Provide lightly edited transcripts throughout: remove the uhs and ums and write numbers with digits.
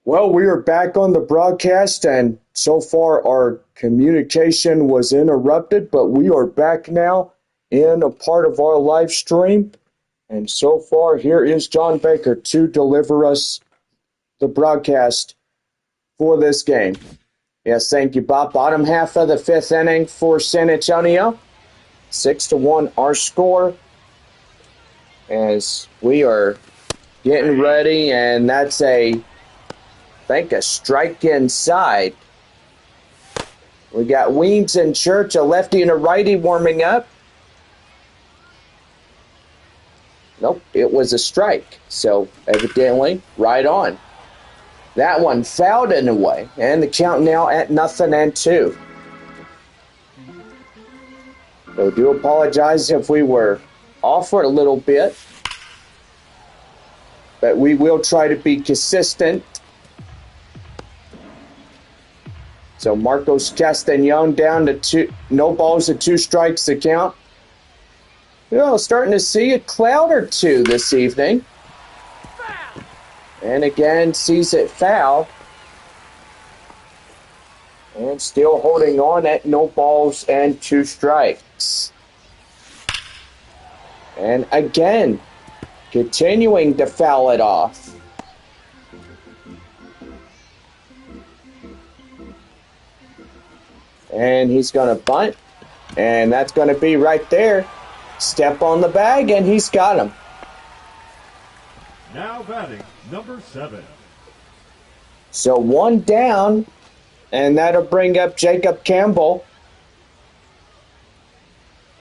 Well, we are back on the broadcast, and so far our communication was interrupted, but we are back now in a part of our live stream. And so far, here is John Baker to deliver us the broadcast for this game. Yes, thank you, Bob. Bottom half of the fifth inning for San Antonio. 6-1 our score as we are getting ready, and that's I think a strike inside. We got Weems and Church, a lefty and a righty warming up. Nope, it was a strike. So evidently, right on. That one fouled in a way, and the count now at 0-2. So do apologize if we were off for a little bit, but we will try to be consistent. So Marcos Castañon down to 2, no balls and 2 strikes to count. Starting to see a cloud or two this evening. And again, sees it foul. And still holding on at no balls and 2 strikes. And again, continuing to foul it off. And he's going to bunt. And that's going to be right there. Step on the bag, and he's got him. Now batting, number 7. So 1 down, and that'll bring up Jacob Campbell.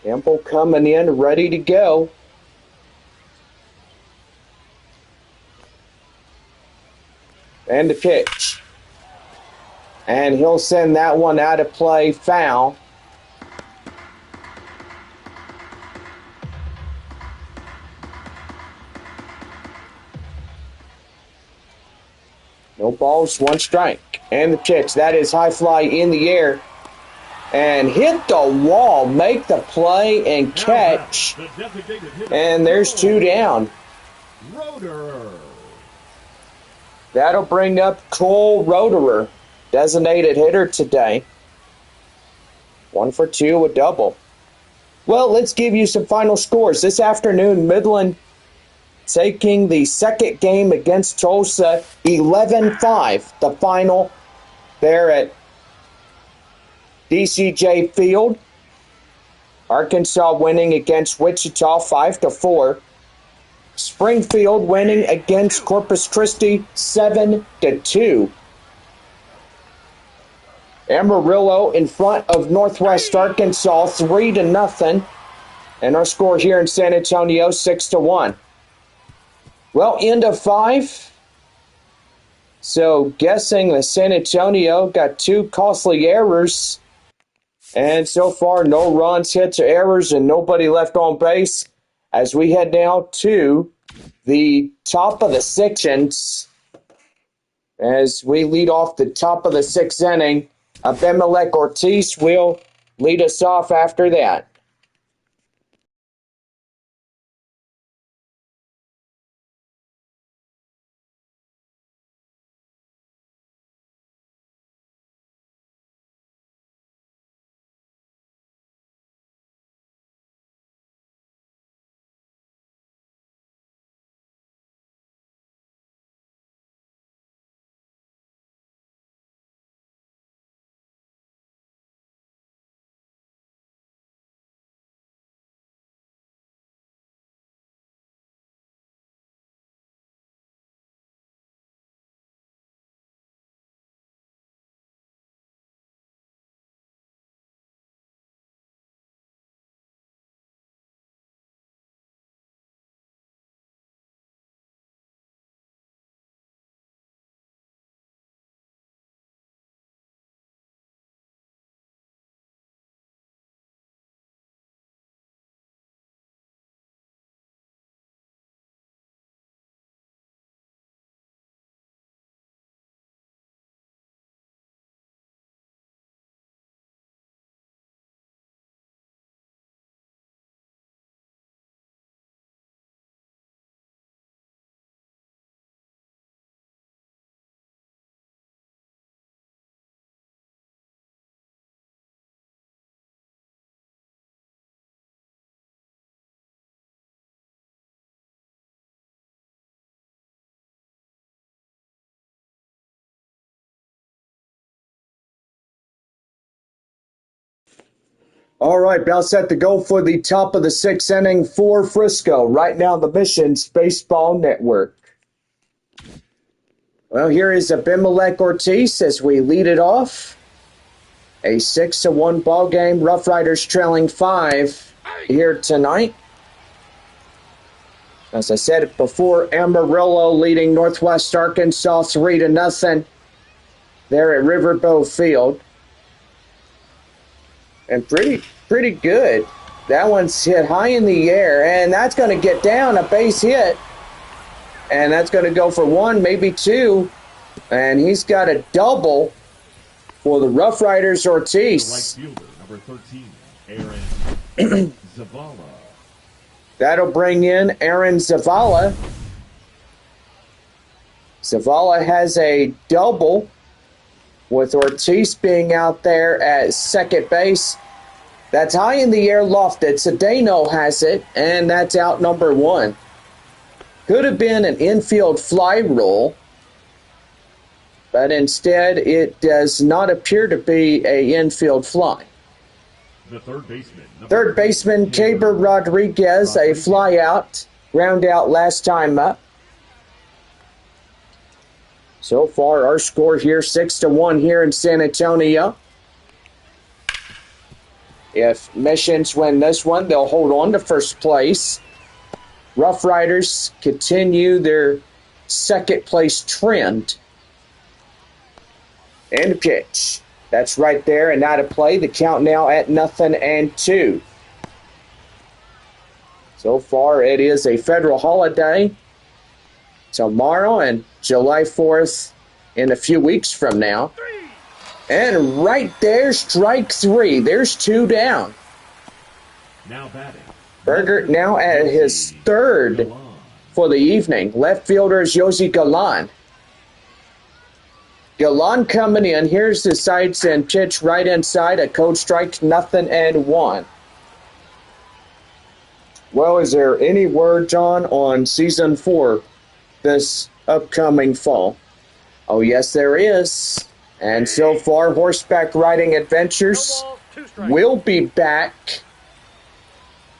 Campbell coming in, ready to go. And the pitch. And he'll send that one out of play, foul. No balls, 1 strike. And the pitch. That is high fly in the air. And hit the wall. Make the play and catch. And there's 2 down. Roederer. That'll bring up Cole Roederer, designated hitter today. 1 for 2, a double. Well, let's give you some final scores. This afternoon, Midland taking the second game against Tulsa, 11-5, the final there at DCJ Field. Arkansas winning against Wichita 5-4. Springfield winning against Corpus Christi 7-2. Amarillo in front of Northwest Arkansas 3-0. And our score here in San Antonio 6-1. Well, end of 5. So guessing that San Antonio got 2 costly errors. And so far, no runs, hits, or errors, and nobody left on base. As we head now to the top of the 6th, as we lead off the top of the 6th inning, Abimelech Ortiz will lead us off after that. All right, now set to go for the top of the sixth inning for Frisco. Right now, the Missions Baseball Network. Well, here is Abimelech Ortiz as we lead it off. A 6-1 ball game. RoughRiders trailing 5 here tonight. As I said before, Amarillo leading Northwest Arkansas 3-0 there at Riverbow Field. And pretty good. That one's hit high in the air, and that's going to get down, a base hit. And that's going to go for 1, maybe 2. And he's got a double for the RoughRiders Ortiz. The right fielder, number 13, Aaron Zavala. That'll bring in Aaron Zavala. Zavala has a double with Ortiz being out there at second base. That's high in the air, lofted. Cedeno has it, and that's out number 1. Could have been an infield fly rule, but instead it does not appear to be an infield fly. The third baseman. Third baseman, Caber Rodriguez, a fly out, ground out last time up. So far, our score here, 6-1 here in San Antonio. If Missions win this one, they'll hold on to first place. RoughRiders continue their second place trend. And the pitch. That's right there and out of play. The count now at 0-2. So far, it is a federal holiday tomorrow and July 4th in a few weeks from now. And right there, strike 3. There's 2 down. Now batting. Berger now at his third for the evening. Left fielder is Yosi Galan. Galan coming in. Here's the sights and pitch right inside. A cold strike, 0-1. Well, is there any word, John, on season 4 this upcoming fall? Oh, yes, there is. And so far, Horseback Riding Adventures will be back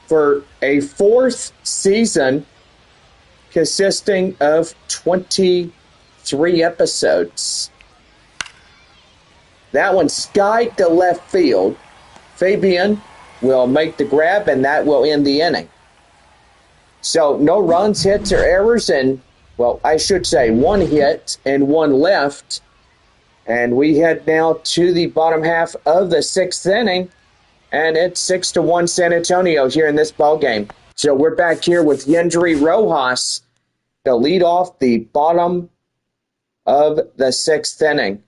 for a 4th season consisting of 23 episodes. That one skied to left field. Fabian will make the grab, and that will end the inning. So no runs, hits, or errors, and, well, I should say 1 hit and 1 left. And we head now to the bottom half of the 6th inning, and it's 6-1 San Antonio here in this ball game. So we're back here with Yendry Rojas to lead off the bottom of the 6th inning.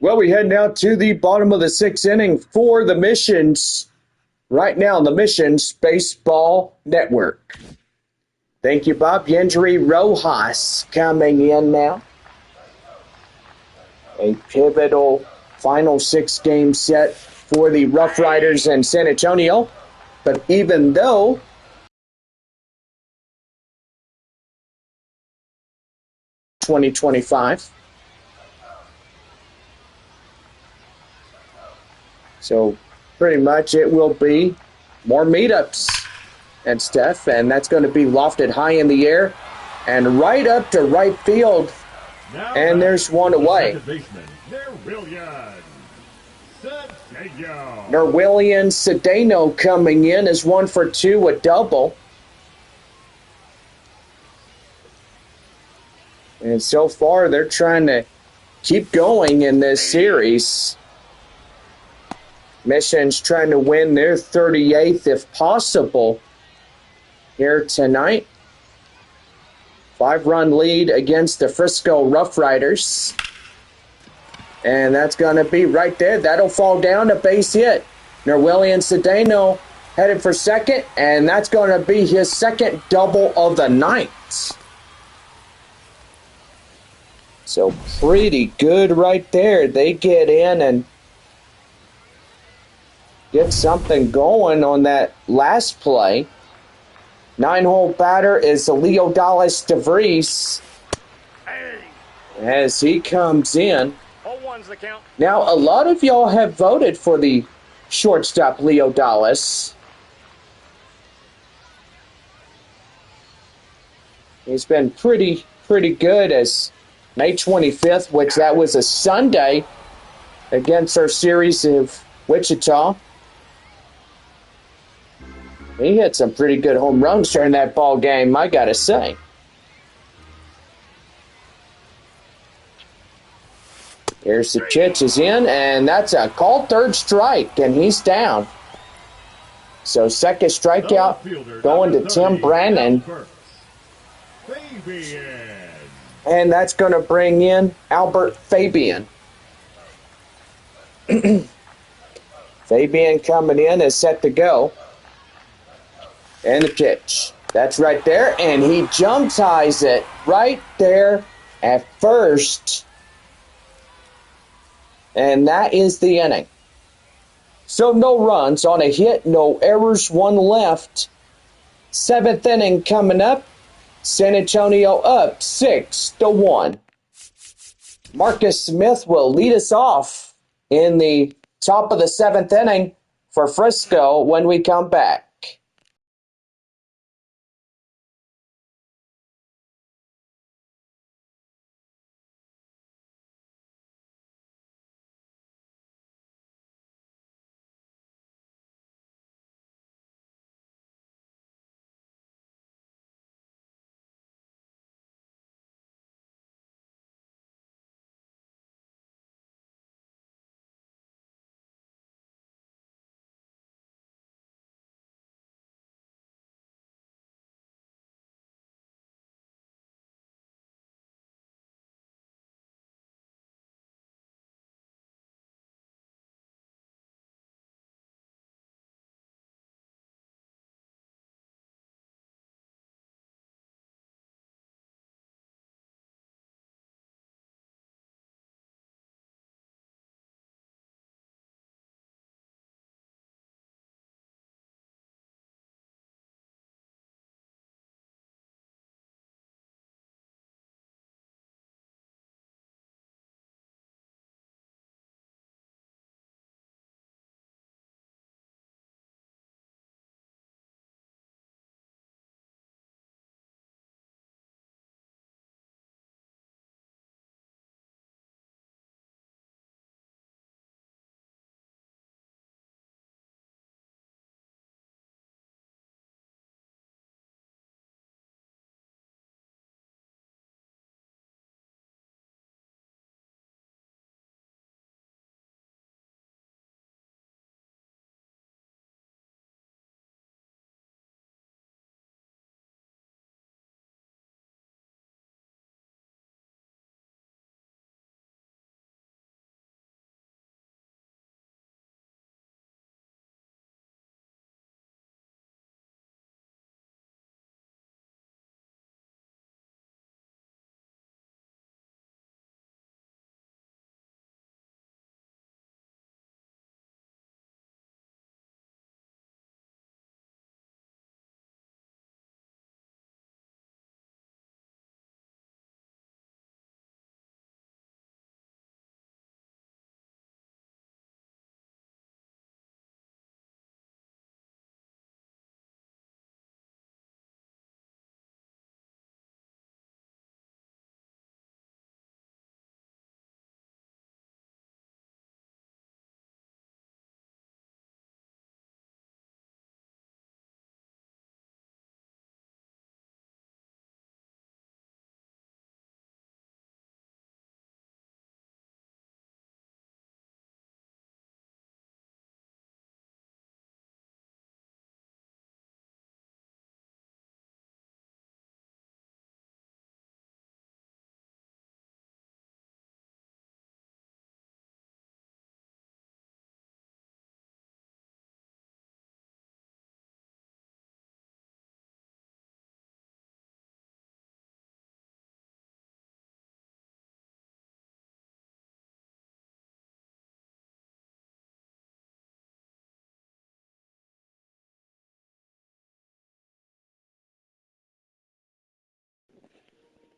Well, we head now to the bottom of the 6th inning for the Missions. Right now, the Missions Baseball Network. Thank you, Bob. Yendry Rojas coming in now. A pivotal final 6-game set for the RoughRiders in San Antonio. But even though (2025), so pretty much it will be more meetups and stuff, and that's going to be lofted high in the air and right up to right field. Now and there's one away. Nerwillian Cedeno coming in as 1 for 2, a double. And so far, they're trying to keep going in this series. Mission's trying to win their 38th if possible here tonight. 5-run lead against the Frisco RoughRiders. And that's going to be right there. That'll fall down, a base hit. Norwillian Cedeno headed for second, and that's going to be his second double of the night. So pretty good right there. They get in and get something going on that last play. 9-hole batter is Leo Dallas DeVries as he comes in. Now, a lot of y'all have voted for the shortstop Leo Dallas. He's been pretty good as May 25th, which that was a Sunday against our series of Wichita. He hit some pretty good home runs during that ball game, I gotta say. Here's the pitch is in, and that's a called third strike, and he's down. So second strikeout going to Tim Brannon. And that's going to bring in Albert Fabian. Fabian coming in is set to go. And the pitch. That's right there, and he jump ties it right there at first. And that is the inning. So no runs on a hit, no errors, one left. 7th inning coming up. San Antonio up 6-1. Marcus Smith will lead us off in the top of the 7th inning for Frisco when we come back.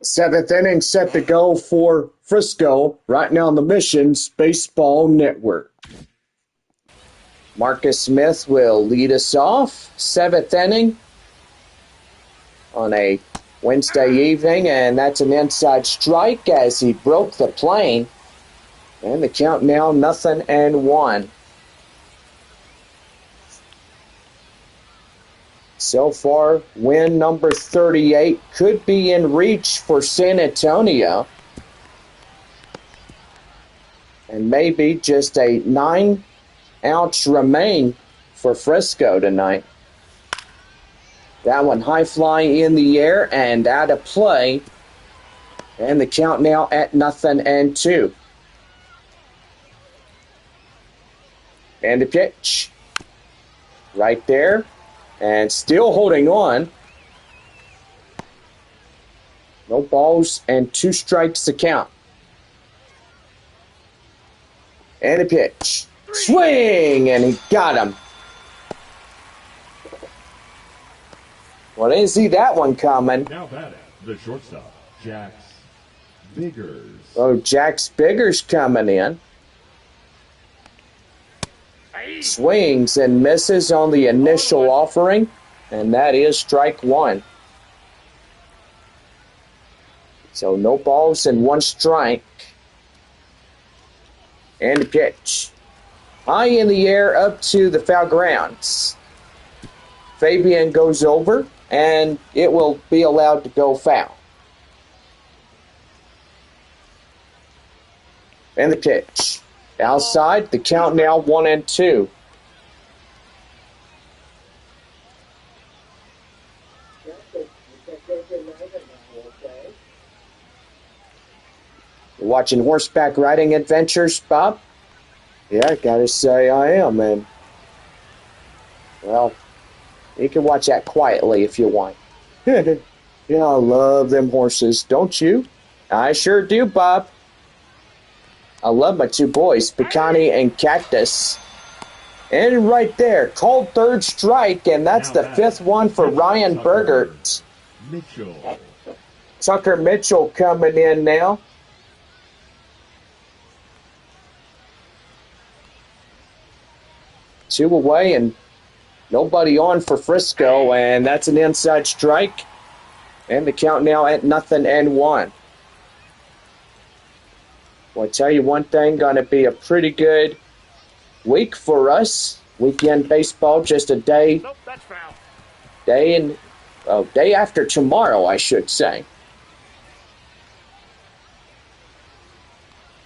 Seventh inning set to go for Frisco right now on the Missions Baseball Network. Marcus Smith will lead us off. Seventh inning on a Wednesday evening, and that's an inside strike as he broke the plane. And the count now 0-1. So far, win number 38 could be in reach for San Antonio. And maybe just a 9-ounce remain for Frisco tonight. That one high flying in the air and out of play. And the count now at 0-2. And the pitch. Right there. And still holding on. No balls and 2 strikes to count. And a pitch. Swing! And he got him. Well, didn't see that one coming. Now batting, the shortstop, Jax Biggers. Oh, Jax Biggers coming in. Swings and misses on the initial offering, and that is strike 1. So no balls and 1 strike. And a pitch. High in the air up to the foul grounds. Fabian goes over, and it will be allowed to go foul. And the pitch. Outside, the count now 1-2. Watching horseback riding adventures, Bob? Yeah, I gotta say I am, and well, you can watch that quietly if you want. Yeah, I love them horses, don't you? I sure do, Bob. I love my 2 boys, Picani and Cactus. And right there, called third strike, and that's the 5th one for Ryan Bergert. Mitchell. Tucker Mitchell coming in now. Two away and nobody on for Frisco, and that's an inside strike. And the count now at 0-1. Well, I tell you one thing, going to be a pretty good week for us. Weekend baseball, just a day. Nope, that's foul. Day after tomorrow, I should say.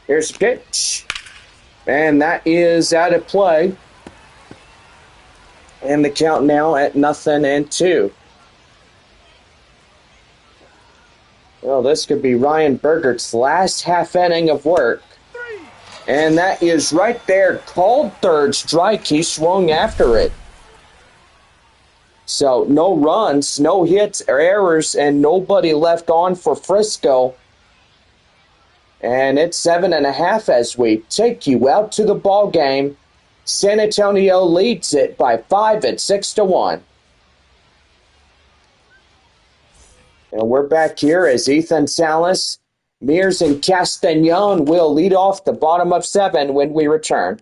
Here's the pitch. And that is out of play. And the count now at 0-2. Well, this could be Ryan Bergert's last half inning of work. And that is right there, called third strike. He swung after it. So no runs, no hits or errors, and nobody left on for Frisco. And it's 7.5 as we take you out to the ball game. San Antonio leads it by 5 at 6-1. And we're back here as Ethan Salas, Mears, and Castagnon will lead off the bottom of 7 when we return.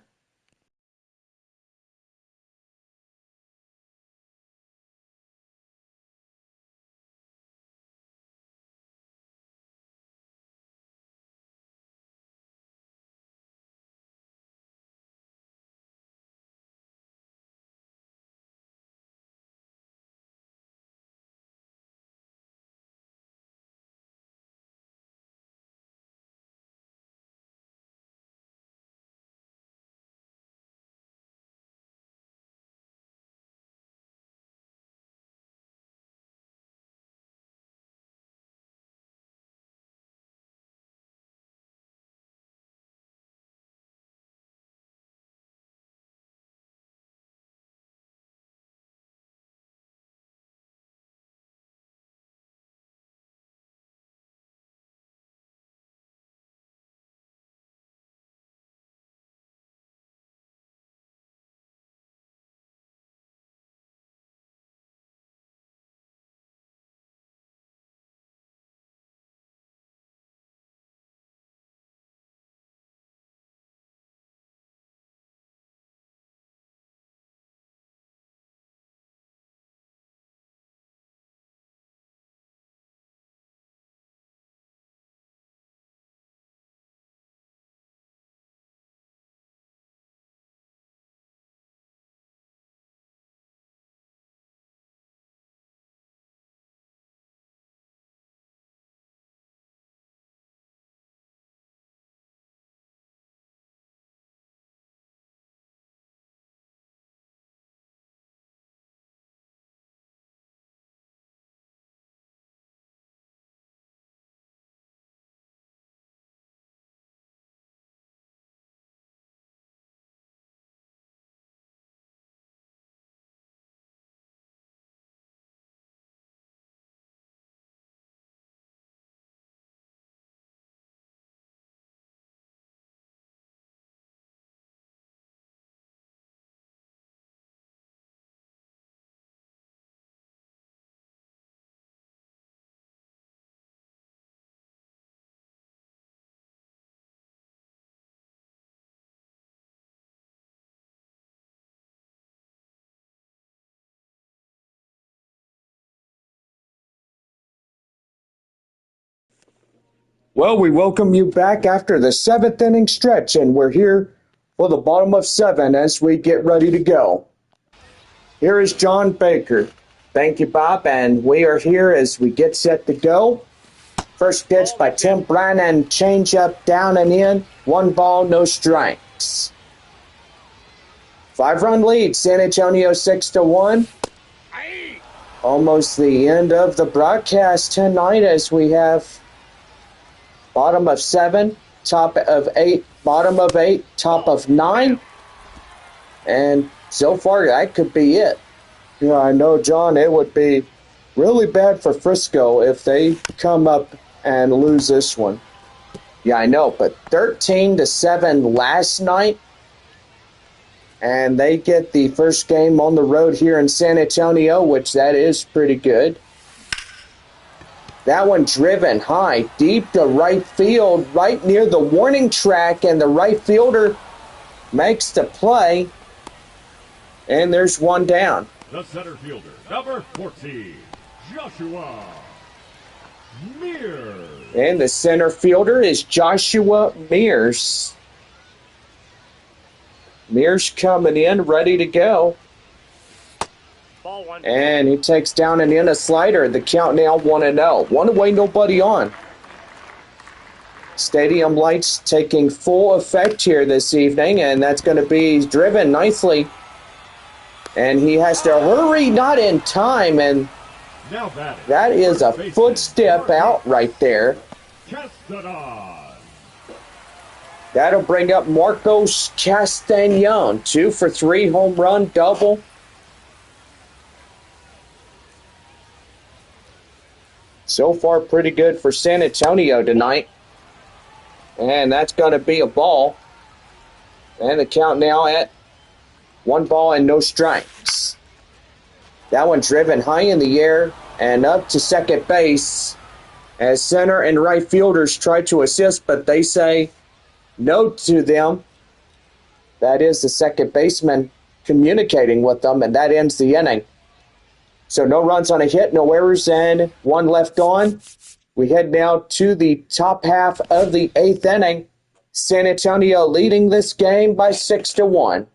Well, we welcome you back after the 7th inning stretch, and we're here for the bottom of 7 as we get ready to go. Here is John Baker. Thank you, Bob, and we are here as we get set to go. First pitch by Tim Brannan, change up, down and in. 1 ball, no strikes. 5-run lead, San Antonio 6-1. Almost the end of the broadcast tonight as we have bottom of 7, top of 8, bottom of 8, top of 9. And so far, that could be it. Yeah, I know, John, it would be really bad for Frisco if they come up and lose this one. Yeah, I know, but 13-7 last night. And they get the first game on the road here in San Antonio, which that is pretty good. That one driven high, deep to right field, right near the warning track, and the right fielder makes the play. And there's one down. The center fielder, number 14, Joshua Mears. And the center fielder is Joshua Mears. Mears coming in, ready to go. And he takes down and in a slider. The count now 1-0. One away, nobody on. Stadium lights taking full effect here this evening, and that's going to be driven nicely. And he has to hurry, not in time, and that is a footstep out right there. That'll bring up Marcos Castañon, 2 for 3, home run, double. So far, pretty good for San Antonio tonight. And that's going to be a ball. And the count now at 1 ball and no strikes. That one driven high in the air and up to second base as center and right fielders try to assist, but they say no to them. That is the second baseman communicating with them, and that ends the inning. So no runs on a hit, no errors, and 1 left on. We head now to the top half of the 8th inning. San Antonio leading this game by 6-1.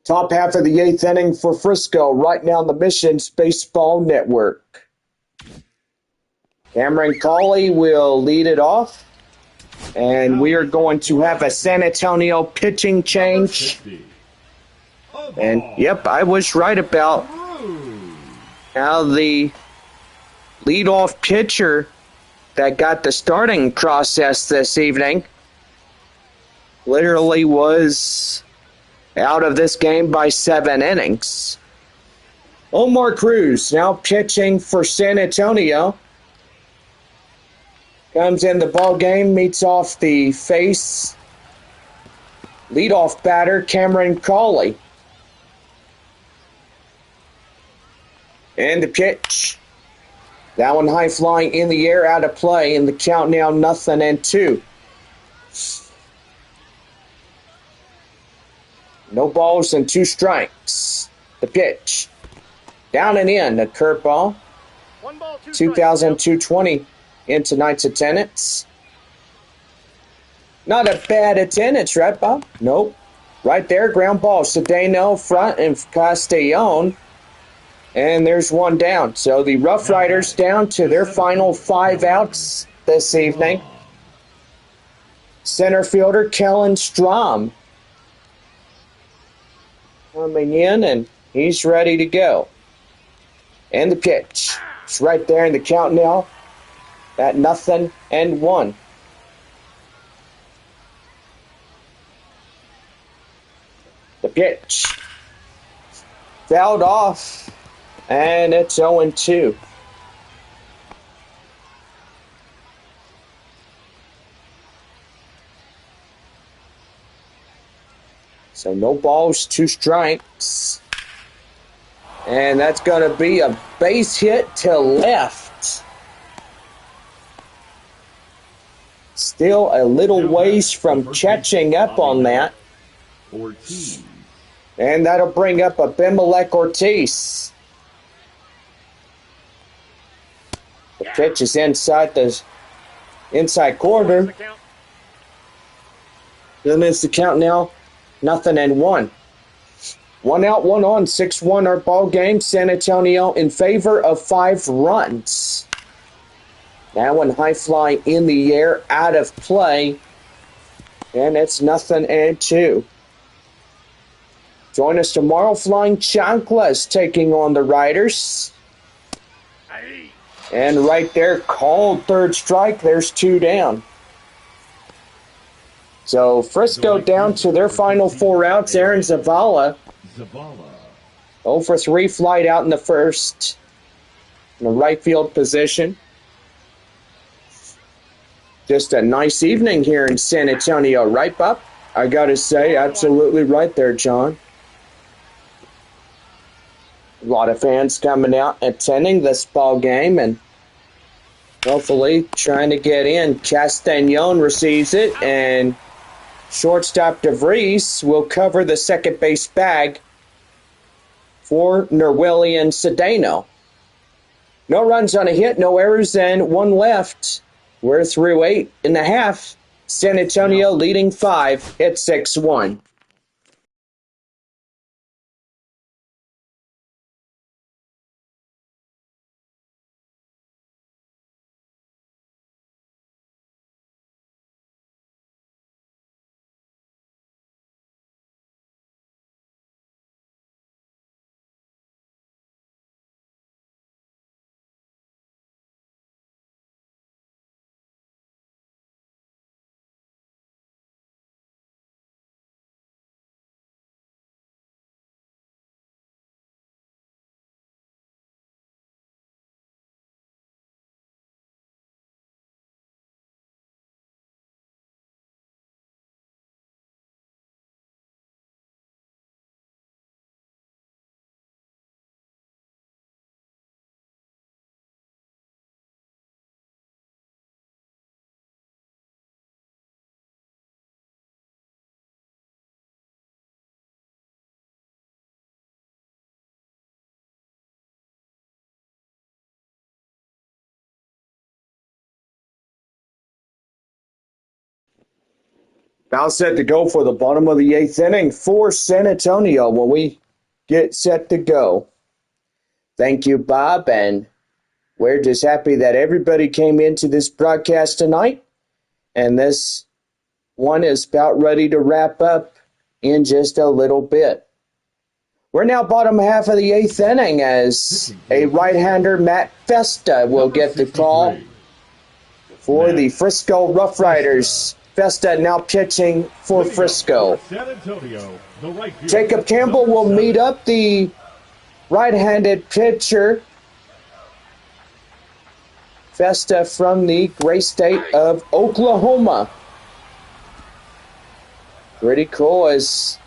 Top half of the 8th inning for Frisco, right now on the Missions Baseball Network. Cameron Cawley will lead it off. And we are going to have a San Antonio pitching change. And, yep, I was right about how the leadoff pitcher that got the starting process this evening literally was out of this game by 7 innings. Omar Cruz now pitching for San Antonio. Comes in the ball game, meets off the face leadoff batter Cameron Cawley. And the pitch. That one high flying in the air, out of play, and the count now 0-2. No balls and 2 strikes. The pitch. Down and in, a curveball. 2,220 in tonight's attendance. Not a bad attendance, right, Bob? Nope. Right there, ground ball. Cedeno, front, and Castellon. And there's one down. So the RoughRiders down to their final 5 outs this evening. Center fielder Kellen Strom coming in, and he's ready to go. And the pitch. It's right there in the count now at 0-1. The pitch. Fouled off, and it's 0-2. So no balls, 2 strikes. And that's going to be a base hit to left. Still a little ways from catching up on that. Ortiz. And that'll bring up Abimelech Ortiz. The pitch is inside the inside corner. Then it's the count now, 0-1. 1 out, 1 on, 6-1 our ball game. San Antonio in favor of 5 runs. That one high fly in the air, out of play. And it's 0-2. Join us tomorrow. Flying Chanclas taking on the Riders. And right there, called third strike. There's 2 down. So Frisco down to their final 4 outs. Aaron Zavala 0 for 3 flight out in the first. In the right field position. Just a nice evening here in San Antonio, right, Bob? I got to say, absolutely right there, John. A lot of fans coming out, attending this ball game, and hopefully trying to get in. Castellon receives it, and shortstop DeVries will cover the second base bag for Nerwillian Cedeno. No runs on a hit, no errors, and 1 left. We're through 8 1/2. San Antonio leading 5 at 6-1. Now set to go for the bottom of the 8th inning for San Antonio when we get set to go. Thank you, Bob, and we're just happy that everybody came into this broadcast tonight, and this one is about ready to wrap up in just a little bit. We're now bottom half of the 8th inning as a right-hander, Matt Festa, will get the call for the Frisco RoughRiders. Festa now pitching for Frisco. Jacob Campbell will meet up the right-handed pitcher, Festa, from the great state of Oklahoma. Pretty cool as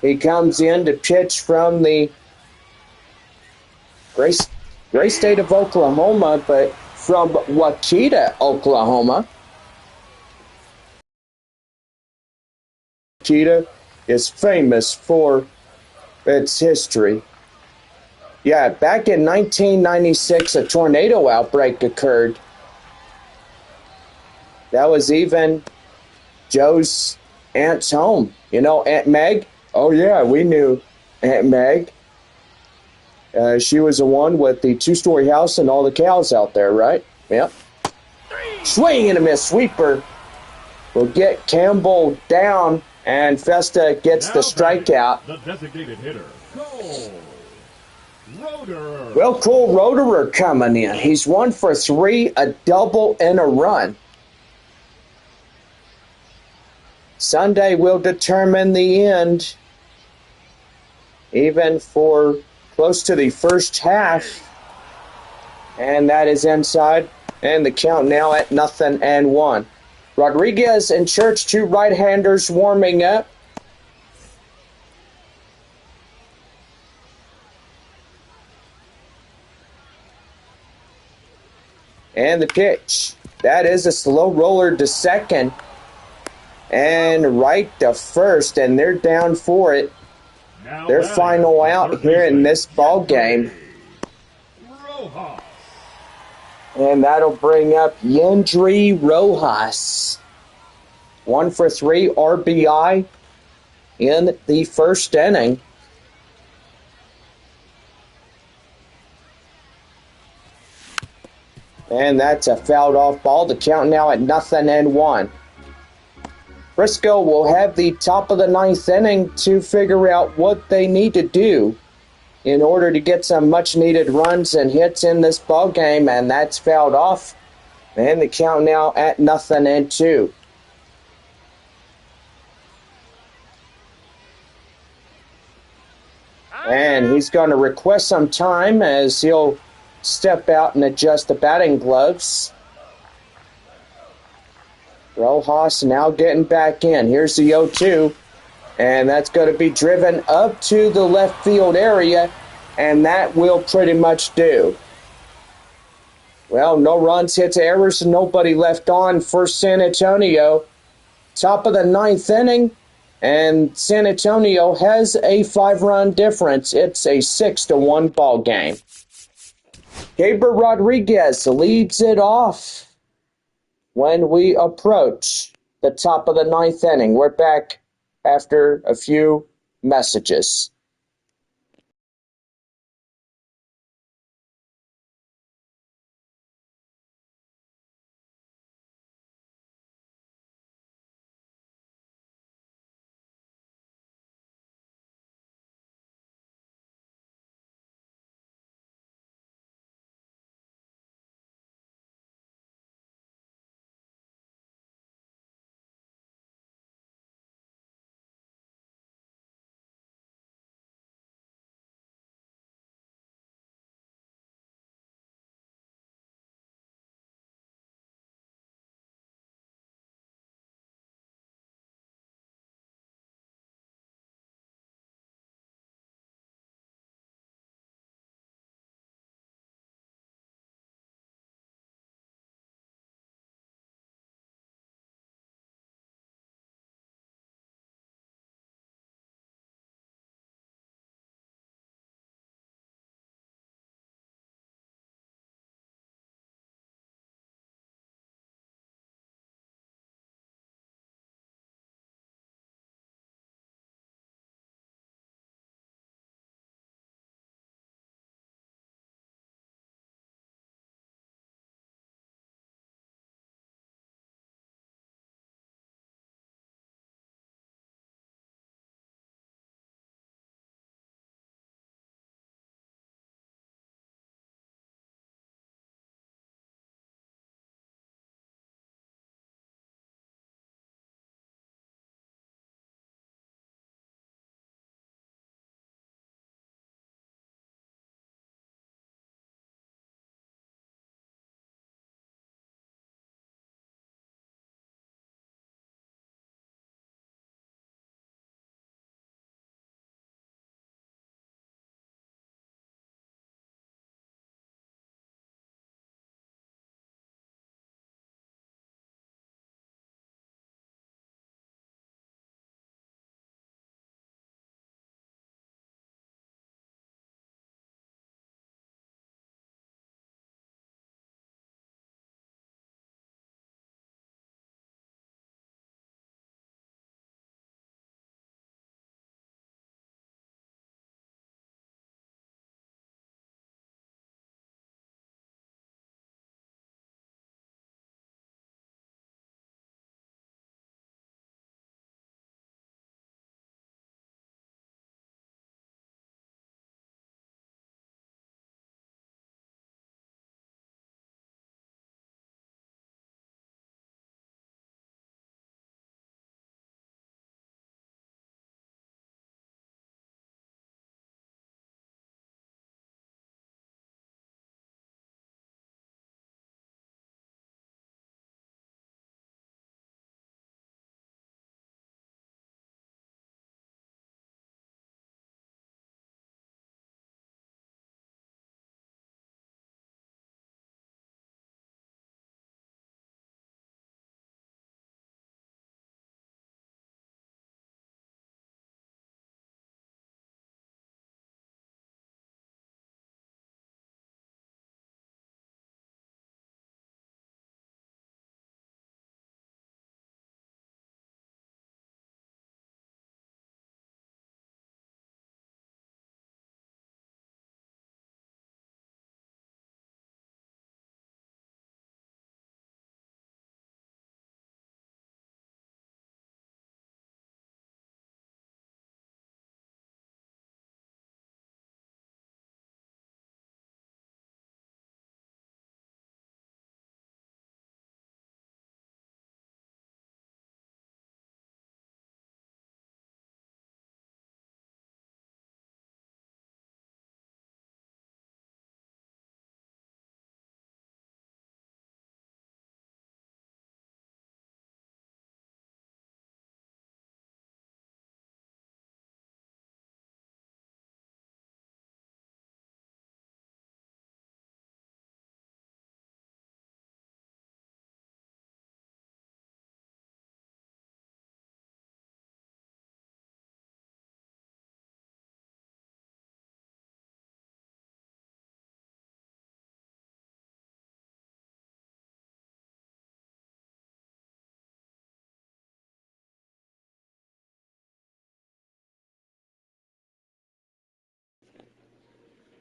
he comes in to pitch from the great state of Oklahoma, but from Waukita, Oklahoma. Waukita is famous for its history. Yeah, back in 1996, a tornado outbreak occurred. That was even Joe's aunt's home. You know Aunt Meg? Oh, yeah, we knew Aunt Meg. She was the one with the 2-story house and all the cows out there, right? Yep. Swing and a miss. Sweeper will get Campbell down, and Festa gets the strikeout. The designated hitter, Cole Roederer. Well, Cole Roederer coming in. He's 1 for 3, a double and a run. Sunday will determine the end, even for close to the first half. And that is inside. And the count now at 0-1. Rodriguez and Church, 2 right-handers warming up. And the pitch. That is a slow roller to second. And right to first. And they're down for it. Their final out here in this ball game. And that'll bring up Yendry Rojas. 1 for 3 RBI in the first inning. And that's a fouled off ball. The count now at 0-1. Frisco will have the top of the 9th inning to figure out what they need to do in order to get some much-needed runs and hits in this ball game, and that's fouled off. And the count now at 0-2. And he's going to request some time as he'll step out and adjust the batting gloves. Rojas now getting back in. Here's the 0-2. And that's going to be driven up to the left field area. And that will pretty much do. Well, no runs, hits, errors, and nobody left on for San Antonio. Top of the 9th inning. And San Antonio has a 5-run difference. It's a 6-1 ball game. Gabriel Rodriguez leads it off when we approach the top of the 9th inning. We're back after a few messages.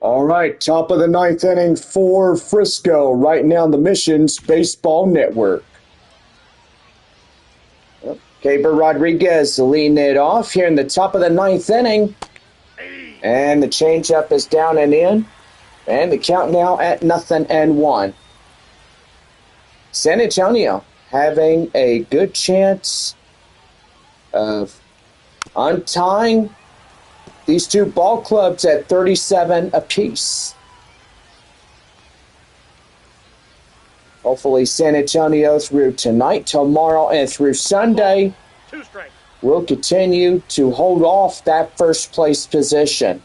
All right, top of the ninth inning for Frisco, right now the Missions Baseball Network. Caber Rodriguez leading it off here in the top of the ninth inning. And the changeup is down and in. And the count now at 0-1. San Antonio having a good chance of untying these two ball clubs at 37 apiece. Hopefully San Antonio through tonight, tomorrow, and through Sunday will continue to hold off that first place position.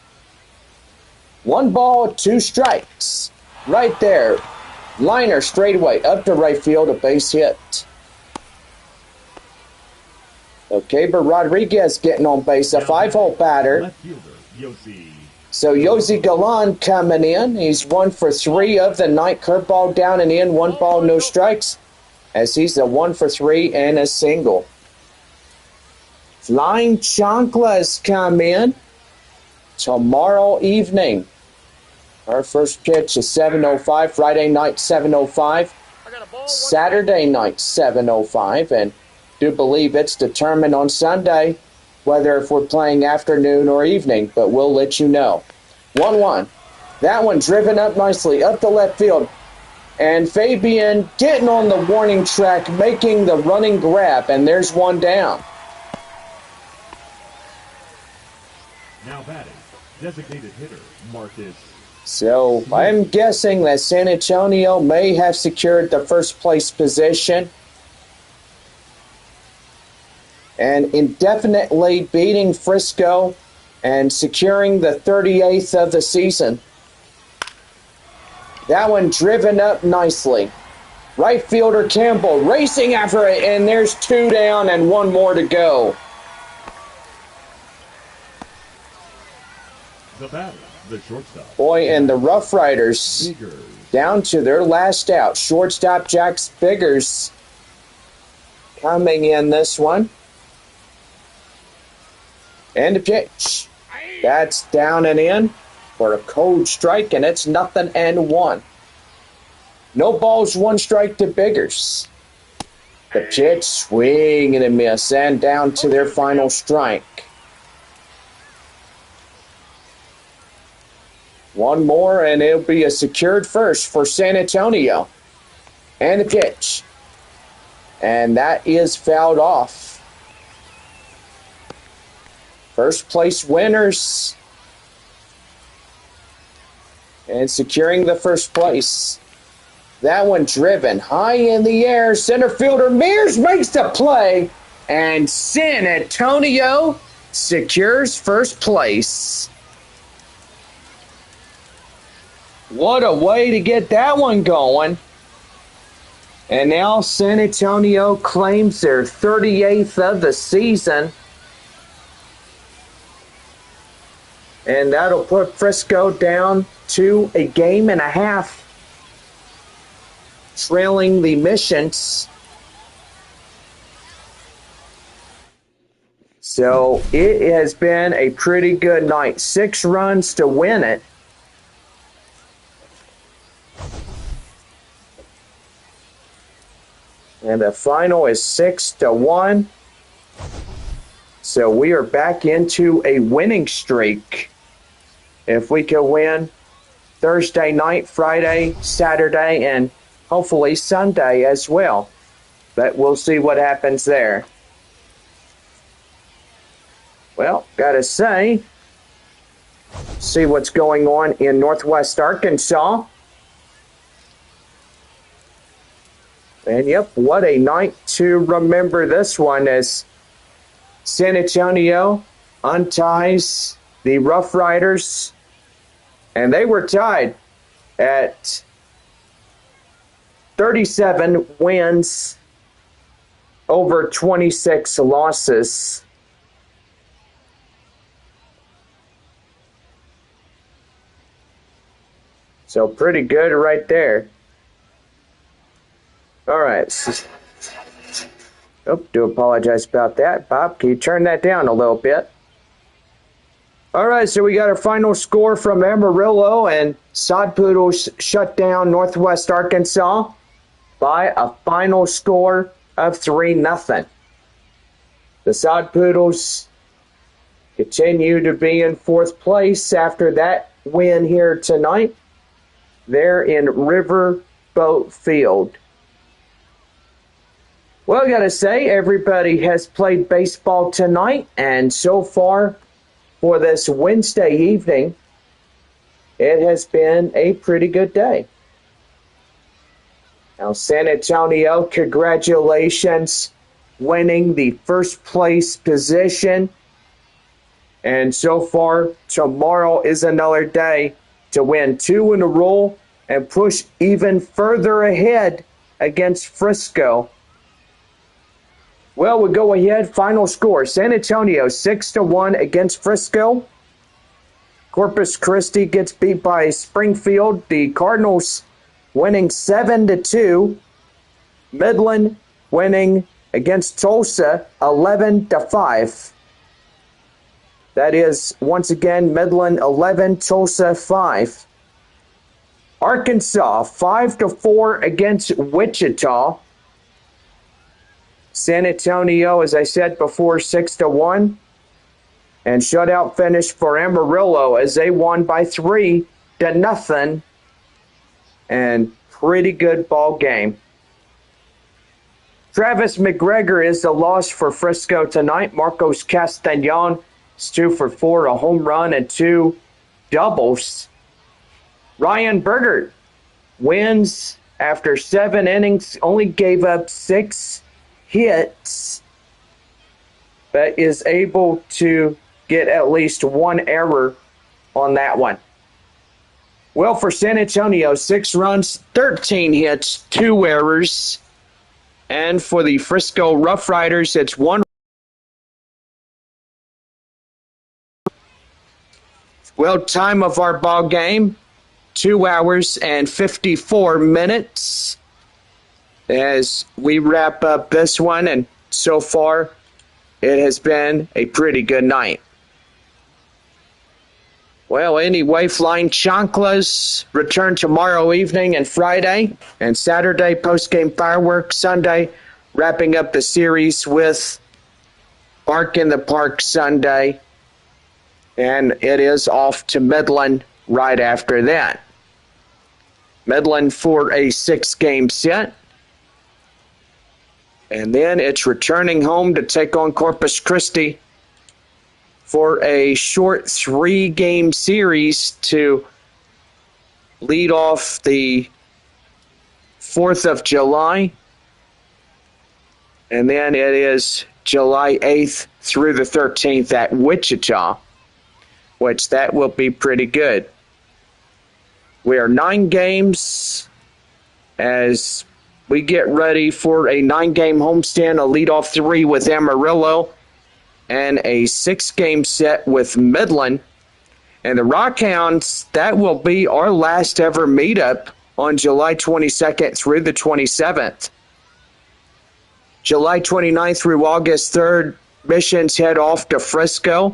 1 ball, 2 strikes. Right there. Liner straightaway up to right field, a base hit. Okay, but Rodriguez getting on base, a 5-hole batter. Left fielder, Yossi. So Yossi Galan coming in. He's 1 for 3 of the night. Curveball down and in, 1 ball, no strikes. As he's a 1 for 3 and a single. Flying Chanclas come in tomorrow evening. Our first pitch is 7:05. Friday night, 7:05. Saturday night, 7:05. And do believe it's determined on Sunday whether if we're playing afternoon or evening, but we'll let you know. 1-1. That one driven up nicely up the left field. And Fabian getting on the warning track, making the running grab, and there's one down. Now batting, designated hitter, Marcus. So I'm guessing that San Antonio may have secured the first place position and indefinitely beating Frisco and securing the 38th of the season. That one driven up nicely. Right fielder Campbell racing after it, and there's 2 down and 1 more to go. The batter, the shortstop. Boy, and the RoughRiders down to their last out. Shortstop Jack Biggers coming in this one. And the pitch. That's down and in for a cold strike, and it's 0-1. No balls, 1 strike to Biggers. The pitch, swing and a miss, and down to their final strike. 1 more, and it'll be a secured first for San Antonio. And the pitch. And that is fouled off. First place winners. And securing the first place. That one driven high in the air. Center fielder Mears makes the play. And San Antonio secures first place. What a way to get that one going. And now San Antonio claims their 38th of the season. And that'll put Frisco down to a game and a half, trailing the Missions. So it has been a pretty good night. 6 runs to win it. And the final is 6-1. So we are back into a winning streak. If we can win Thursday night, Friday, Saturday, and hopefully Sunday as well. But we'll see what happens there. Well, gotta say, see what's going on in Northwest Arkansas. And yep, what a night to remember this one as San Antonio unties the RoughRiders. And they were tied at 37 wins over 26 losses. So pretty good right there. All right. Oh, do apologize about that. Bob, can you turn that down a little bit? All right, so we got our final score from Amarillo, and Sod Poodles shut down Northwest Arkansas by a final score of 3-0. The Sod Poodles continue to be in fourth place after that win here tonight. They're in Riverboat Field. Well, I gotta say, everybody has played baseball tonight, and so far for this Wednesday evening, it has been a pretty good day. Now, San Antonio, congratulations, winning the first place position. And so far, tomorrow is another day to win 2 in a row and push even further ahead against Frisco. Well, we'll go ahead. Final score, San Antonio 6-1 against Frisco. Corpus Christi gets beat by Springfield. The Cardinals winning 7-2. Midland winning against Tulsa 11-5. That is, once again, Midland 11, Tulsa 5. Arkansas 5-4 against Wichita. San Antonio, as I said before, 6-1. And shutout finish for Amarillo as they won by 3-0. And pretty good ball game. Travis McGregor is the loss for Frisco tonight. Marcos Castañon is 2 for 4, a home run and 2 doubles. Ryan Bergert wins after 7 innings, only gave up 6 hits, but is able to get at least 1 error on that one. Well, for San Antonio, 6 runs, 13 hits, 2 errors. And for the Frisco RoughRiders, it's 1. Well, time of our ball game, 2 hours and 54 minutes. As we wrap up this one, and so far it has been a pretty good night. Well, anyway, Flying Chanclas return tomorrow evening and Friday, and Saturday post-game fireworks, Sunday wrapping up the series with Bark in the Park Sunday, and it is off to Midland right after that. Midland for a 6-game set. And then it's returning home to take on Corpus Christi for a short 3-game series to lead off the 4th of July. And then it is July 8th through the 13th at Wichita, which that will be pretty good. We are 9 games as we get ready for a 9-game homestand, a leadoff 3 with Amarillo, and a 6-game set with Midland. And the Rockhounds, that will be our last ever meetup on July 22nd through the 27th. July 29th through August 3rd, Missions head off to Frisco,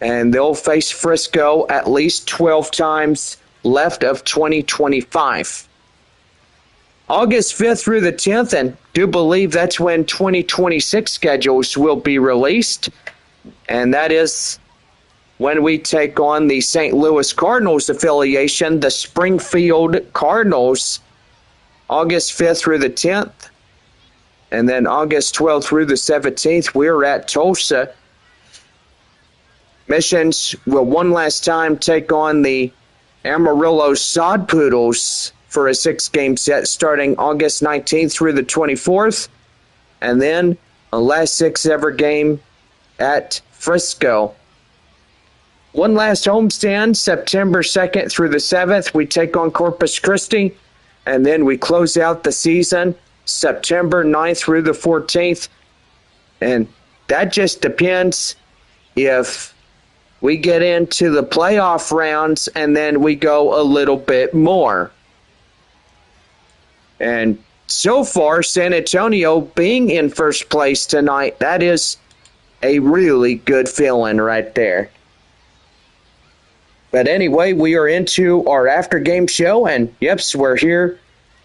and they'll face Frisco at least 12 times left of 2025. August 5th through the 10th, and do believe that's when 2026 schedules will be released, and that is when we take on the St. Louis Cardinals affiliation, the Springfield Cardinals, August 5th through the 10th, and then August 12th through the 17th, we're at Tulsa. Missions will one last time take on the Amarillo Sod Poodles for a 6-game set starting August 19th through the 24th, and then a last 6 ever game at Frisco. One last homestand, September 2nd through the 7th, we take on Corpus Christi, and then we close out the season September 9th through the 14th, and that just depends if we get into the playoff rounds and then we go a little bit more. And so far, San Antonio being in first place tonight, that is a really good feeling right there. But anyway, we are into our after game show, and yeps, we're here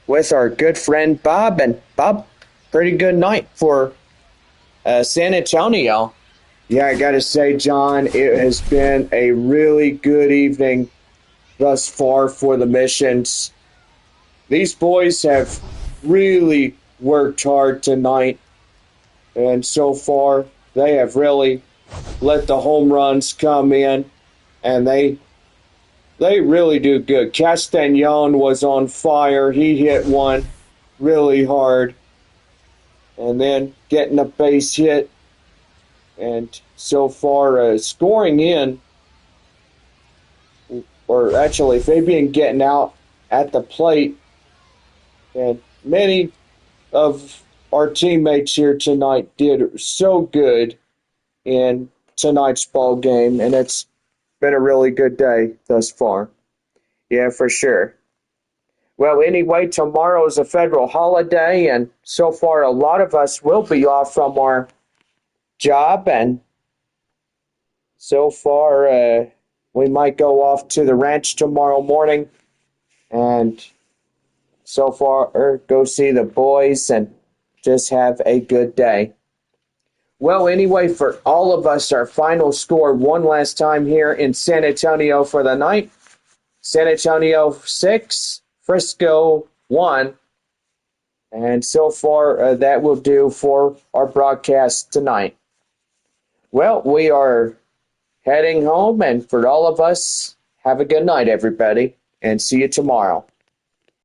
with our good friend Bob. And Bob, pretty good night for San Antonio. Yeah, I got to say, John, it has been a really good evening thus far for the Missions. These boys have really worked hard tonight, and so far they have really let the home runs come in, and they really do good. Castagnon was on fire. He hit one really hard, and then getting a base hit. And so far, scoring in, or actually Fabian getting out at the plate, and many of our teammates here tonight did so good in tonight's ball game, and it's been a really good day thus far. Yeah, for sure. Well, anyway, tomorrow is a federal holiday, and so far a lot of us will be off from our job, and so far we might go off to the ranch tomorrow morning and so far go see the boys and just have a good day. Well, anyway, for all of us, our final score one last time here in San Antonio for the night. San Antonio 6, Frisco 1. And so far, that will do for our broadcast tonight. Well, we are heading home, and for all of us, have a good night, everybody, and see you tomorrow.